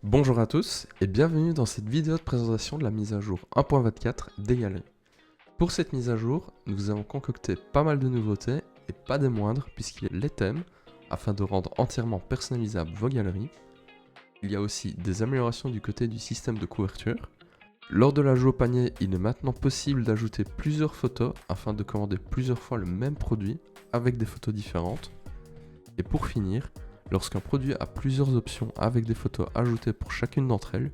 Bonjour à tous et bienvenue dans cette vidéo de présentation de la mise à jour 1.24 des galeries. Pour cette mise à jour, nous avons concocté pas mal de nouveautés et pas des moindres puisqu'il y a les thèmes afin de rendre entièrement personnalisables vos galeries. Il y a aussi des améliorations du côté du système de couverture. Lors de l'ajout au panier, il est maintenant possible d'ajouter plusieurs photos afin de commander plusieurs fois le même produit avec des photos différentes. Et pour finir, lorsqu'un produit a plusieurs options avec des photos ajoutées pour chacune d'entre elles,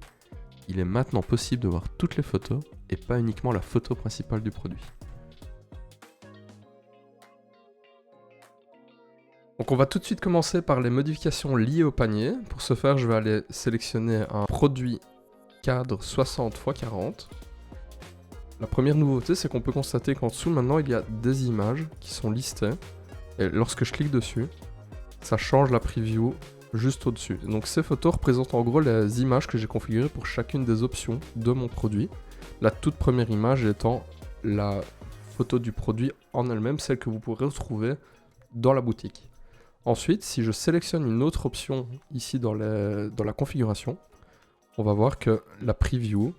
il est maintenant possible de voir toutes les photos et pas uniquement la photo principale du produit. Donc on va tout de suite commencer par les modifications liées au panier. Pour ce faire, je vais aller sélectionner un produit cadre 60 x 40. La première nouveauté, c'est qu'on peut constater qu'en dessous maintenant il y a des images qui sont listées. Et lorsque je clique dessus, ça change la preview juste au-dessus. Donc ces photos représentent en gros les images que j'ai configurées pour chacune des options de mon produit. La toute première image étant la photo du produit en elle-même, celle que vous pourrez retrouver dans la boutique. Ensuite, si je sélectionne une autre option ici dans la configuration, on va voir que la preview,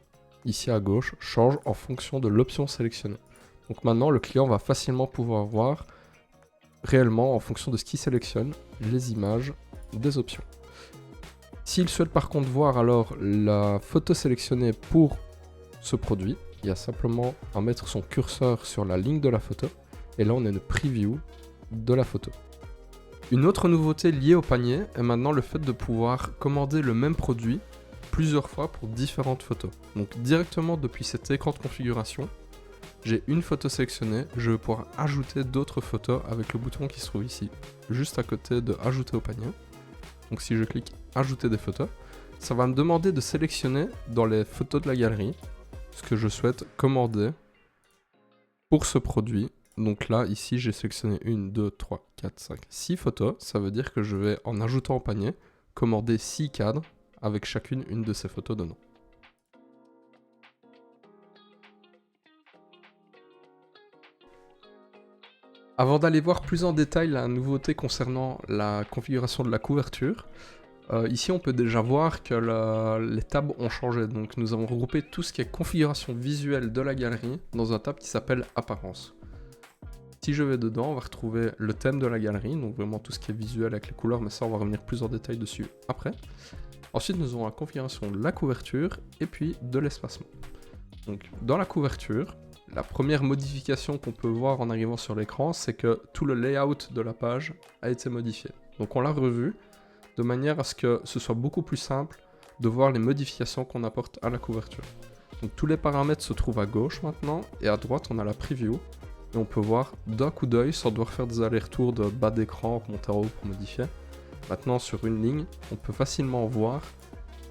ici à gauche, change en fonction de l'option sélectionnée. Donc maintenant, le client va facilement pouvoir voir réellement, en fonction de ce qu'il sélectionne, les images des options. S'il souhaite par contre voir alors la photo sélectionnée pour ce produit, il y a simplement à mettre son curseur sur la ligne de la photo, et là on a une preview de la photo. Une autre nouveauté liée au panier est maintenant le fait de pouvoir commander le même produit plusieurs fois pour différentes photos. Donc directement depuis cet écran de configuration, j'ai une photo sélectionnée, je vais pouvoir ajouter d'autres photos avec le bouton qui se trouve ici, juste à côté de ajouter au panier. Donc si je clique ajouter des photos, ça va me demander de sélectionner dans les photos de la galerie ce que je souhaite commander pour ce produit. Donc là, ici, j'ai sélectionné 1, 2, 3, 4, 5, 6 photos. Ça veut dire que je vais, en ajoutant au panier, commander 6 cadres avec chacune une de ces photos dedans. Avant d'aller voir plus en détail la nouveauté concernant la configuration de la couverture, ici on peut déjà voir que les tabs ont changé. Donc nous avons regroupé tout ce qui est configuration visuelle de la galerie dans un tab qui s'appelle Apparence. Si je vais dedans, on va retrouver le thème de la galerie, donc vraiment tout ce qui est visuel avec les couleurs, mais ça on va revenir plus en détail dessus après. Ensuite nous avons la configuration de la couverture et puis de l'espacement. Donc dans la couverture, la première modification qu'on peut voir en arrivant sur l'écran, c'est que tout le layout de la page a été modifié. Donc on l'a revu de manière à ce que ce soit beaucoup plus simple de voir les modifications qu'on apporte à la couverture. Donc tous les paramètres se trouvent à gauche maintenant, et à droite on a la preview, et on peut voir d'un coup d'œil sans devoir faire des allers-retours de bas d'écran, monter en haut pour modifier. Maintenant sur une ligne, on peut facilement voir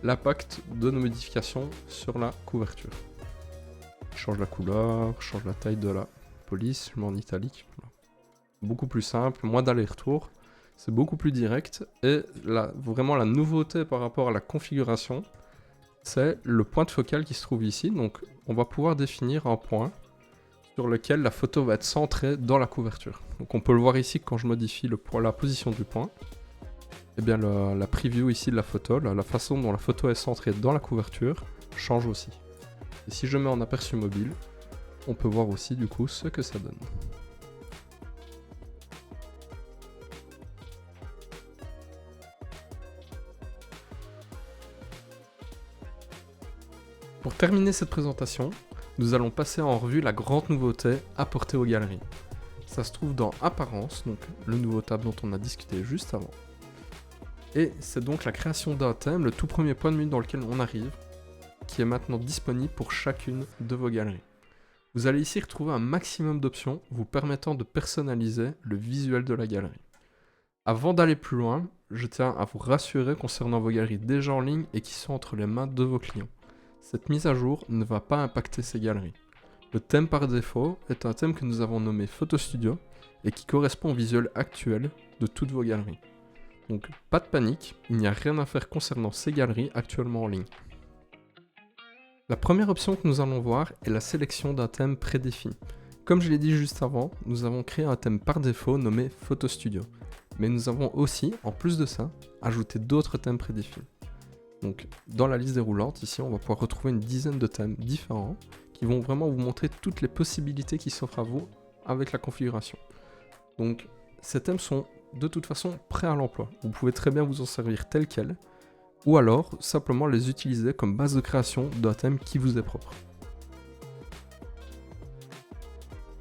l'impact de nos modifications sur la couverture. Je change la couleur, je change la taille de la police, je mets en italique. Beaucoup plus simple, moins d'aller-retour, c'est beaucoup plus direct. Et vraiment la nouveauté par rapport à la configuration, c'est le point de focal qui se trouve ici. Donc on va pouvoir définir un point sur lequel la photo va être centrée dans la couverture. Donc on peut le voir ici quand je modifie la position du point. Et bien la preview ici de la photo, la façon dont la photo est centrée dans la couverture, change aussi. Et si je mets en aperçu mobile, on peut voir aussi du coup ce que ça donne. Pour terminer cette présentation, nous allons passer en revue la grande nouveauté apportée aux galeries. Ça se trouve dans Apparence, donc le nouveau tab dont on a discuté juste avant. Et c'est donc la création d'un thème, le tout premier point de vue dans lequel on arrive, qui est maintenant disponible pour chacune de vos galeries. Vous allez ici retrouver un maximum d'options vous permettant de personnaliser le visuel de la galerie. Avant d'aller plus loin, je tiens à vous rassurer concernant vos galeries déjà en ligne et qui sont entre les mains de vos clients. Cette mise à jour ne va pas impacter ces galeries. Le thème par défaut est un thème que nous avons nommé Photo Studio et qui correspond au visuel actuel de toutes vos galeries. Donc pas de panique, il n'y a rien à faire concernant ces galeries actuellement en ligne. La première option que nous allons voir est la sélection d'un thème prédéfini. Comme je l'ai dit juste avant, nous avons créé un thème par défaut nommé Photo Studio. Mais nous avons aussi, en plus de ça, ajouté d'autres thèmes prédéfinis. Donc dans la liste déroulante, ici, on va pouvoir retrouver une dizaine de thèmes différents qui vont vraiment vous montrer toutes les possibilités qui s'offrent à vous avec la configuration. Donc ces thèmes sont de toute façon prêts à l'emploi. Vous pouvez très bien vous en servir tel quel, ou alors simplement les utiliser comme base de création d'un thème qui vous est propre.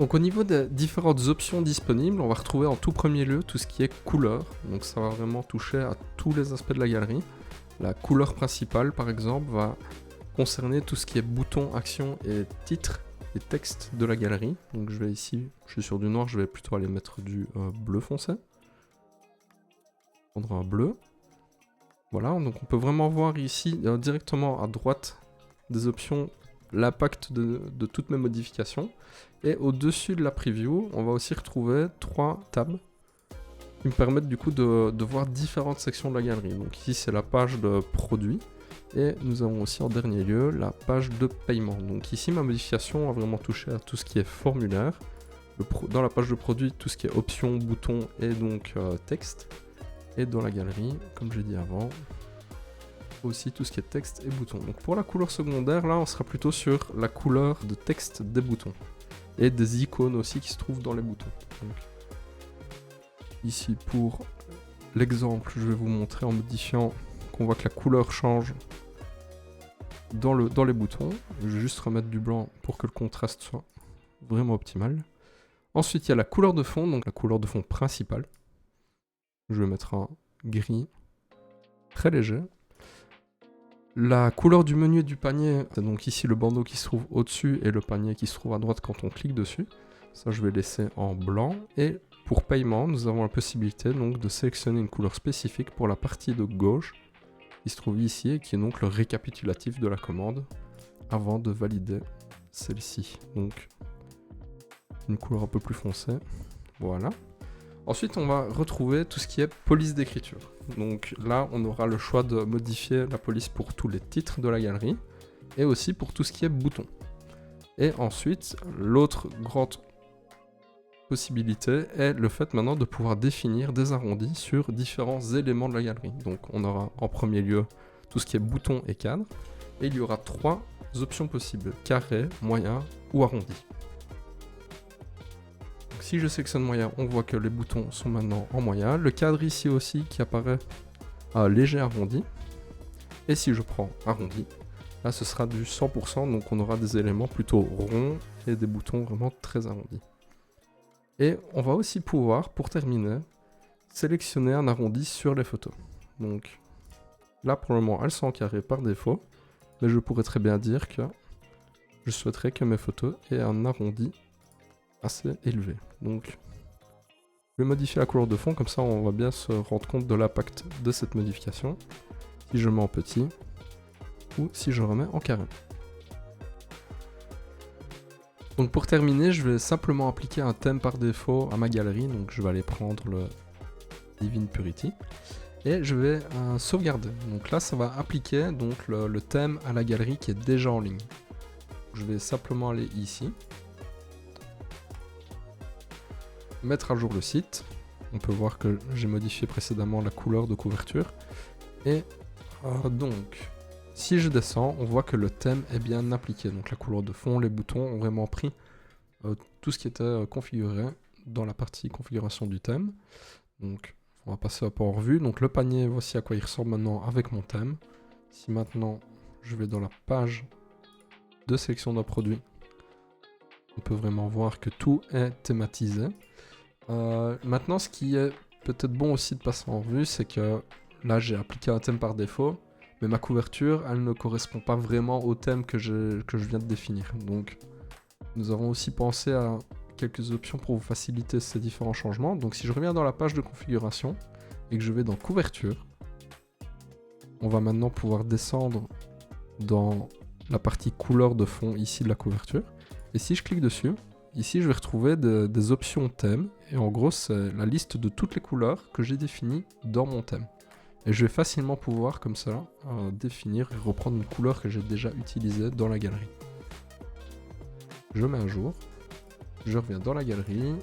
Donc au niveau des différentes options disponibles, on va retrouver en tout premier lieu tout ce qui est couleur. Donc ça va vraiment toucher à tous les aspects de la galerie. La couleur principale par exemple va concerner tout ce qui est boutons, actions et titres et textes de la galerie. Donc je vais ici, je suis sur du noir, je vais plutôt aller mettre du bleu foncé. Prendre un bleu. Voilà, donc on peut vraiment voir ici directement à droite des options l'impact de toutes mes modifications. Et au-dessus de la preview, on va aussi retrouver 3 tabs qui me permettent du coup de voir différentes sections de la galerie. Donc ici c'est la page de produit et nous avons aussi en dernier lieu la page de paiement. Donc ici ma modification a vraiment touché à tout ce qui est formulaire. Dans la page de produit, tout ce qui est options, boutons et donc texte. Et dans la galerie, comme j'ai dit avant, aussi tout ce qui est texte et boutons. Donc pour la couleur secondaire, là on sera plutôt sur la couleur de texte des boutons. Et des icônes aussi qui se trouvent dans les boutons. Donc, ici pour l'exemple, je vais vous montrer en modifiant qu'on voit que la couleur change dans les boutons. Je vais juste remettre du blanc pour que le contraste soit vraiment optimal. Ensuite il y a la couleur de fond, donc la couleur de fond principale. Je vais mettre un gris très léger. La couleur du menu et du panier, c'est donc ici le bandeau qui se trouve au-dessus et le panier qui se trouve à droite quand on clique dessus. Ça je vais laisser en blanc. Et pour paiement, nous avons la possibilité donc de sélectionner une couleur spécifique pour la partie de gauche qui se trouve ici et qui est donc le récapitulatif de la commande avant de valider celle-ci. Donc une couleur un peu plus foncée. Voilà. Ensuite, on va retrouver tout ce qui est police d'écriture. Donc là, on aura le choix de modifier la police pour tous les titres de la galerie et aussi pour tout ce qui est boutons. Et ensuite, l'autre grande possibilité est le fait maintenant de pouvoir définir des arrondis sur différents éléments de la galerie. Donc on aura en premier lieu tout ce qui est boutons et cadres et il y aura 3 options possibles, carré, moyen ou arrondi. Si je sélectionne moyen, on voit que les boutons sont maintenant en moyen. Le cadre ici aussi qui apparaît à léger arrondi. Et si je prends arrondi, là ce sera du 100%, donc on aura des éléments plutôt ronds et des boutons vraiment très arrondis. Et on va aussi pouvoir, pour terminer, sélectionner un arrondi sur les photos. Donc là pour le moment elles sont en carré par défaut, mais je pourrais très bien dire que je souhaiterais que mes photos aient un arrondi assez élevé. Donc je vais modifier la couleur de fond, comme ça on va bien se rendre compte de l'impact de cette modification. Si je mets en petit ou si je remets en carré. Donc pour terminer, je vais simplement appliquer un thème par défaut à ma galerie. Donc je vais aller prendre le Divine Purity et je vais sauvegarder. Donc là ça va appliquer donc le thème à la galerie qui est déjà en ligne. Je vais simplement aller ici, mettre à jour le site. On peut voir que j'ai modifié précédemment la couleur de couverture. Et donc, si je descends, on voit que le thème est bien appliqué. Donc la couleur de fond, les boutons ont vraiment pris tout ce qui était configuré dans la partie configuration du thème. Donc on va passer un peu en revue. Donc le panier, voici à quoi il ressemble maintenant avec mon thème. Si maintenant je vais dans la page de sélection d'un produit, on peut vraiment voir que tout est thématisé. Maintenant, ce qui est peut-être bon aussi de passer en revue, c'est que là j'ai appliqué un thème par défaut, mais ma couverture elle ne correspond pas vraiment au thème que je viens de définir. Donc nous avons aussi pensé à quelques options pour vous faciliter ces différents changements. Donc si je reviens dans la page de configuration et que je vais dans couverture, on va maintenant pouvoir descendre dans la partie couleur de fond ici de la couverture. Et si je clique dessus, ici je vais retrouver des options thème, et en gros c'est la liste de toutes les couleurs que j'ai définies dans mon thème. Et je vais facilement pouvoir comme ça définir et reprendre une couleur que j'ai déjà utilisée dans la galerie. Je mets à jour, je reviens dans la galerie,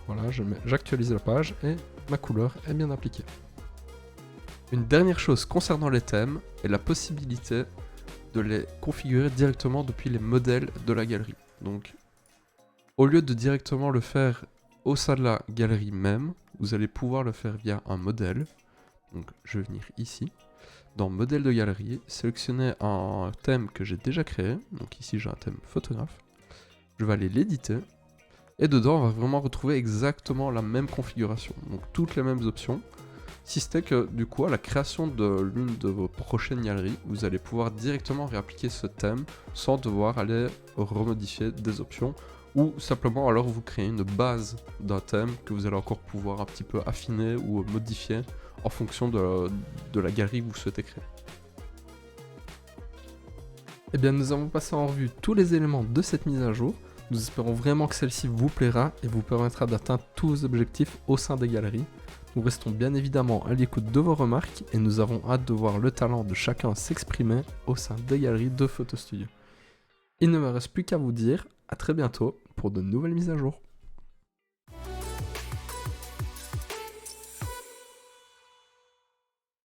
voilà, j'actualise la page et ma couleur est bien appliquée. Une dernière chose concernant les thèmes est la possibilité de les configurer directement depuis les modèles de la galerie. Donc, au lieu de directement le faire au sein de la galerie même, vous allez pouvoir le faire via un modèle. Donc, je vais venir ici, dans modèle de galerie, sélectionner un thème que j'ai déjà créé. Donc ici, j'ai un thème photographe. Je vais aller l'éditer. Et dedans, on va vraiment retrouver exactement la même configuration. Donc, toutes les mêmes options. Si c'était que, du coup, à la création de l'une de vos prochaines galeries, vous allez pouvoir directement réappliquer ce thème sans devoir aller remodifier des options, ou simplement alors vous créez une base d'un thème que vous allez encore pouvoir un petit peu affiner ou modifier en fonction de la galerie que vous souhaitez créer. Eh bien, nous avons passé en revue tous les éléments de cette mise à jour. Nous espérons vraiment que celle-ci vous plaira et vous permettra d'atteindre tous vos objectifs au sein des galeries. Nous restons bien évidemment à l'écoute de vos remarques et nous avons hâte de voir le talent de chacun s'exprimer au sein des galeries de Photo Studio. Il ne me reste plus qu'à vous dire à très bientôt pour de nouvelles mises à jour.